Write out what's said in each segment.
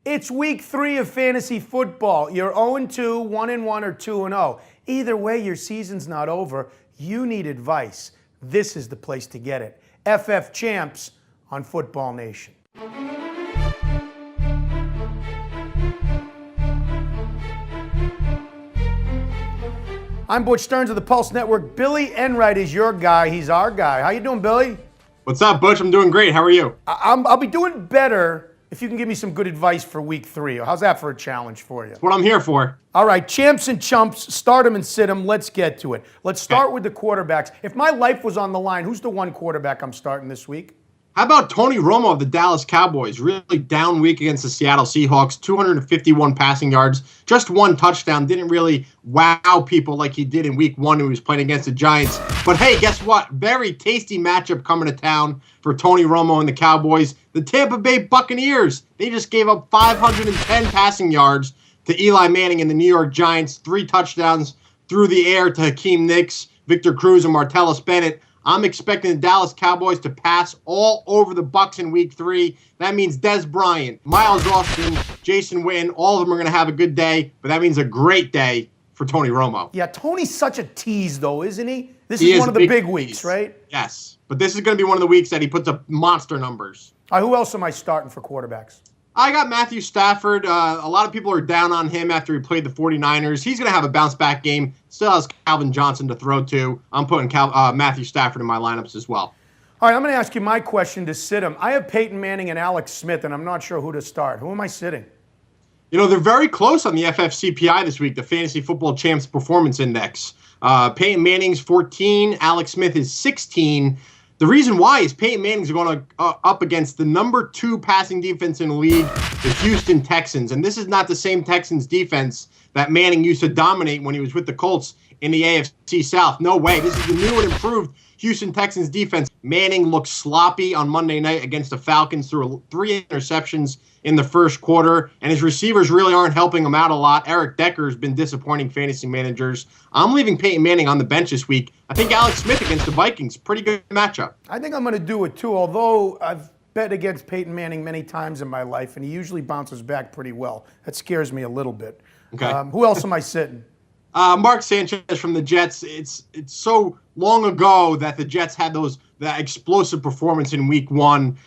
It's week 3 of fantasy football. You're 0-2, 1-1, or 2-0. Either way, your season's not over. You need advice. This is the place to get it. FF Champs on Football Nation. I'm Butch Stearns of the Pulse Network. Billy Enright is your guy. He's our guy. How you doing, Billy? What's up, Butch? I'm doing great. How are you? I'll be doing better if you can give me some good advice for week 3. How's that for a challenge for you? That's what I'm here for. All right, champs and chumps, start them and sit them. Let's get to it. Let's start with the quarterbacks. If my life was on the line, who's the one quarterback I'm starting this week? How about Tony Romo of the Dallas Cowboys? Really down week against the Seattle Seahawks, 251 passing yards, just one touchdown. Didn't really wow people like he did in week 1 when he was playing against the Giants. But hey, guess what? Very tasty matchup coming to town for Tony Romo and the Cowboys. The Tampa Bay Buccaneers, they just gave up 510 passing yards to Eli Manning and the New York Giants. 3 touchdowns through the air to Hakeem Nicks, Victor Cruz, and Martellus Bennett. I'm expecting the Dallas Cowboys to pass all over the Bucs in week 3. That means Dez Bryant, Miles Austin, Jason Witten, all of them are going to have a good day, but that means a great day for Tony Romo. Yeah, Tony's such a tease, though, isn't he? This is one of the big weeks, right? Yes, but this is going to be one of the weeks that he puts up monster numbers. All right, who else am I starting for quarterbacks? I got Matthew Stafford. A lot of people are down on him after he played the 49ers. He's going to have a bounce-back game. Still has Calvin Johnson to throw to. I'm putting Matthew Stafford in my lineups as well. All right, I'm going to ask you my question to sit him. I have Peyton Manning and Alex Smith, and I'm not sure who to start. Who am I sitting? You know, they're very close on the FFCPI this week, the Fantasy Football Champs Performance Index. Peyton Manning's 14, Alex Smith is 16. The reason why is Peyton Manning's going up against the number 2 passing defense in the league, the Houston Texans. And this is not the same Texans defense that Manning used to dominate when he was with the Colts in the AFC South. No way. This is the new and improved Houston Texans defense. Manning looked sloppy on Monday night against the Falcons, threw 3 interceptions in the first quarter, and his receivers really aren't helping him out a lot. Eric Decker has been disappointing fantasy managers. I'm leaving Peyton Manning on the bench this week. I think Alex Smith against the Vikings, pretty good matchup. I think I'm going to do it too, although I've bet against Peyton Manning many times in my life, and he usually bounces back pretty well. That scares me a little bit. Okay. Who else am I sitting? Mark Sanchez from the Jets. It's so long ago that the Jets had that explosive performance in week 1.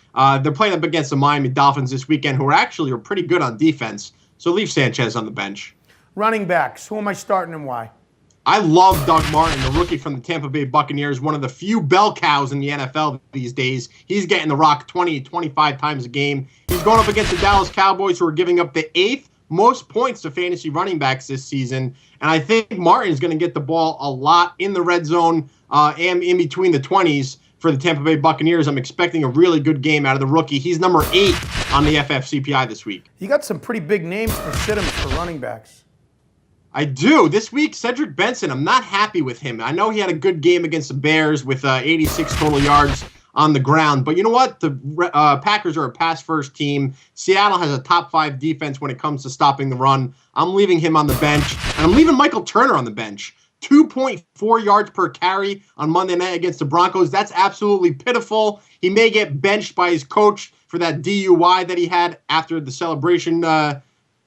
They're playing up against the Miami Dolphins this weekend, who are pretty good on defense. So leave Sanchez on the bench. Running backs. Who am I starting and why? I love Doug Martin, the rookie from the Tampa Bay Buccaneers, one of the few bell cows in the NFL these days. He's getting the rock 20, 25 times a game. He's going up against the Dallas Cowboys, who are giving up the 8th most points to fantasy running backs this season. And I think Martin is going to get the ball a lot in the red zone and in between the 20s for the Tampa Bay Buccaneers. I'm expecting a really good game out of the rookie. He's number 8 on the FFCPI this week. You got some pretty big names for sit-ems for running backs. I do. This week, Cedric Benson, I'm not happy with him. I know he had a good game against the Bears with 86 total yards on the ground. But you know what? The Packers are a pass-first team. Seattle has a top 5 defense when it comes to stopping the run. I'm leaving him on the bench. And I'm leaving Michael Turner on the bench. 2.4 yards per carry on Monday night against the Broncos. That's absolutely pitiful. He may get benched by his coach for that DUI that he had after the celebration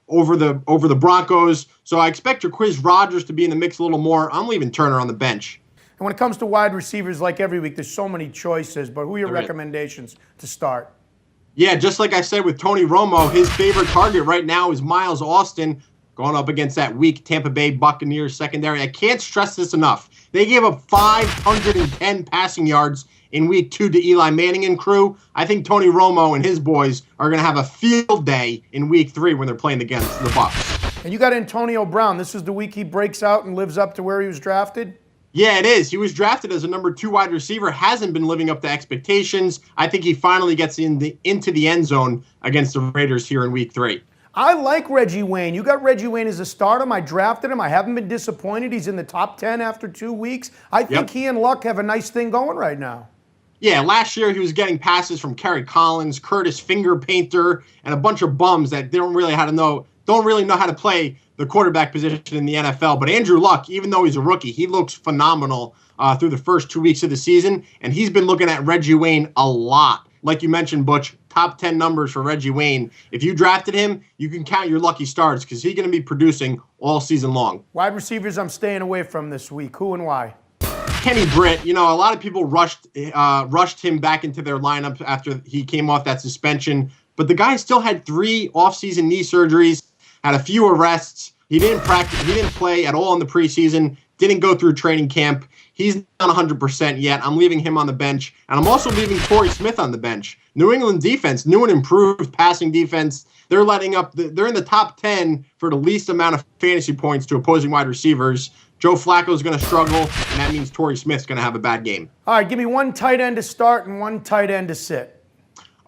over the Broncos. So I expect Jacquizz Rodgers to be in the mix a little more. I'm leaving Turner on the bench. And when it comes to wide receivers, like every week, there's so many choices, but who are your recommendations to start? Yeah, just like I said with Tony Romo, his favorite target right now is Miles Austin, going up against that weak Tampa Bay Buccaneers secondary. I can't stress this enough. They gave up 510 passing yards in week 2 to Eli Manning and crew. I think Tony Romo and his boys are going to have a field day in week 3 when they're playing against the Bucs. And you got Antonio Brown. This is the week he breaks out and lives up to where he was drafted? Yeah, it is. He was drafted as a number 2 wide receiver, hasn't been living up to expectations. I think he finally gets into the end zone against the Raiders here in week 3. I like Reggie Wayne. You got Reggie Wayne as a starter. I drafted him. I haven't been disappointed. He's in the top 10 after 2 weeks. I think he and Luck have a nice thing going right now. Yeah, last year he was getting passes from Kerry Collins, Curtis Finger Painter, and a bunch of bums that don't really know how to play the quarterback position in the NFL. But Andrew Luck, even though he's a rookie, he looks phenomenal through the first 2 weeks of the season, and he's been looking at Reggie Wayne a lot. Like you mentioned, Butch, top 10 numbers for Reggie Wayne. If you drafted him, you can count your lucky stars because he's going to be producing all season long. Wide receivers I'm staying away from this week. Who and why? Kenny Britt, a lot of people rushed him back into their lineup after he came off that suspension, but the guy still had 3 offseason knee surgeries, had a few arrests. He didn't practice, he didn't play at all in the preseason, didn't go through training camp. He's not 100% yet. I'm leaving him on the bench, and I'm also leaving Torrey Smith on the bench. New England defense, new and improved passing defense. They're they're in the top 10 for the least amount of fantasy points to opposing wide receivers. Joe Flacco is going to struggle, and that means Torrey Smith's going to have a bad game. All right, give me one tight end to start and one tight end to sit.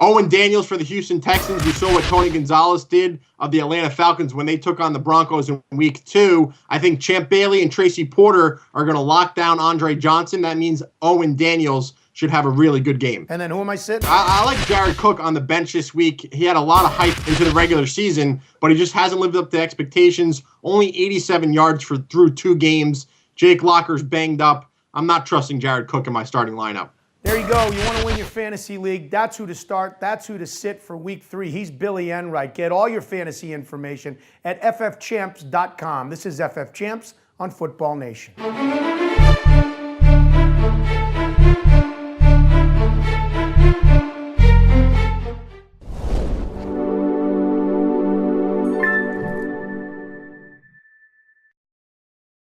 Owen Daniels for the Houston Texans. We saw what Tony Gonzalez did of the Atlanta Falcons when they took on the Broncos in week 2. I think Champ Bailey and Tracy Porter are going to lock down Andre Johnson. That means Owen Daniels should have a really good game. And then who am I sitting? I like Jared Cook on the bench this week. He had a lot of hype into the regular season, but he just hasn't lived up to expectations. Only 87 yards through 2 games. Jake Locker's banged up. I'm not trusting Jared Cook in my starting lineup. There you go. You want to win your fantasy league. That's who to start. That's who to sit for week 3. He's Billy Enright. Get all your fantasy information at ffchamps.com. This is FF Champs on Football Nation.